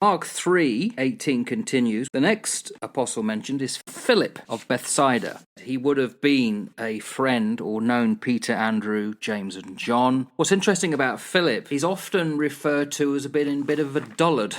Mark 3:18 continues. The next apostle mentioned is Philip of Bethsaida. He would have been a friend or known Peter, Andrew, James and John. What's interesting about Philip, he's often referred to as a bit of a dullard.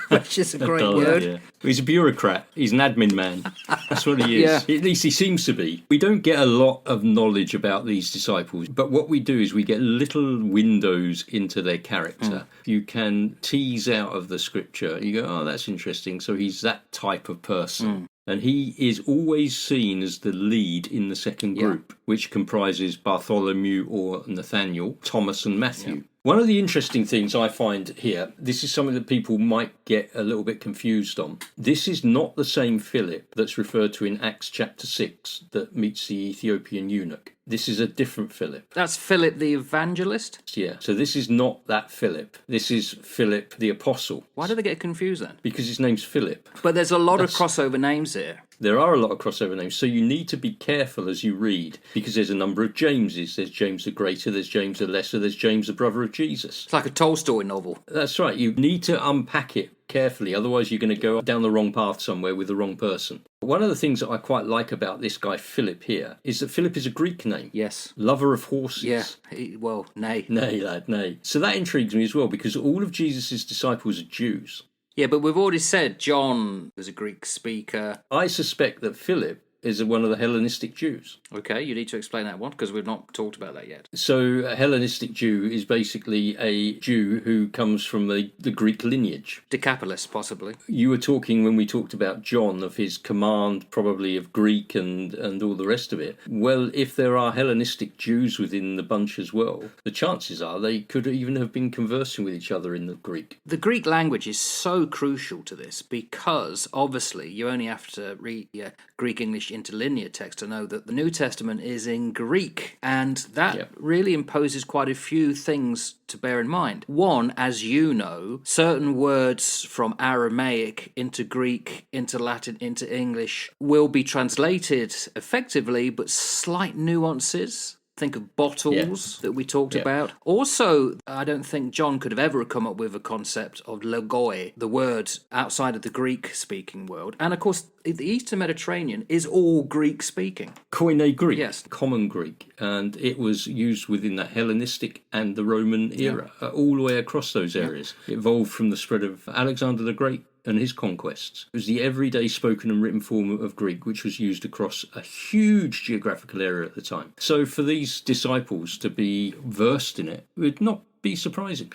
Which is a great word. Yeah. He's a bureaucrat. He's an admin man. That's what he is. Yeah. At least he seems to be. We don't get a lot of knowledge about these disciples, but what we do is we get little windows into their character. You can tease out of the scripture. You go, oh, that's interesting. So he's that type of person. And he is always seen as the lead in the second group, which comprises Bartholomew or Nathaniel, Thomas and Matthew. Yeah. One of the interesting things I find here, this is something that people might get a little bit confused on. This is not the same Philip that's referred to in Acts chapter 6 that meets the Ethiopian eunuch. This is a different Philip. That's Philip the evangelist? Yeah, so this is not that Philip. This is Philip the apostle. Why do they get confused then? Because his name's Philip. But there's a lot of crossover names here. There are a lot of crossover names, so you need to be careful as you read, because there's a number of Jameses. There's James the Greater, there's James the Lesser, there's James the brother of Jesus. It's like a Tolstoy novel. That's right. You need to unpack it carefully, otherwise you're going to go down the wrong path somewhere with the wrong person. One of the things that I quite like about this guy Philip here is that Philip is a Greek name. Yes. Lover of horses. Yeah. Nay. Nay, lad, nay. So that intrigues me as well, because all of Jesus' disciples are Jews. Yeah, but we've already said John was a Greek speaker. I suspect that Philip is one of the Hellenistic Jews. Okay, you need to explain that one, because we've not talked about that yet. So a Hellenistic Jew is basically a Jew who comes from the Greek lineage. Decapolis, possibly. You were talking, when we talked about John, of his command probably of Greek and all the rest of it. Well, if there are Hellenistic Jews within the bunch as well, the chances are they could even have been conversing with each other in the Greek. The Greek language is so crucial to this, because obviously you only have to read Greek-English interlinear text to know that the New Testament is in Greek, and that really imposes quite a few things to bear in mind. One, as you know, certain words from Aramaic into Greek, into Latin, into English will be translated effectively, but slight nuances. Think of bottles that we talked about. Also, I don't think John could have ever come up with a concept of logoi, the word outside of the Greek-speaking world. And of course, the Eastern Mediterranean is all Greek-speaking. Koine Greek, yes. Common Greek, and it was used within the Hellenistic and the Roman era, all the way across those areas. It evolved from the spread of Alexander the Great and his conquests. It was the everyday spoken and written form of Greek, which was used across a huge geographical area at the time. So for these disciples to be versed in it would not be surprising.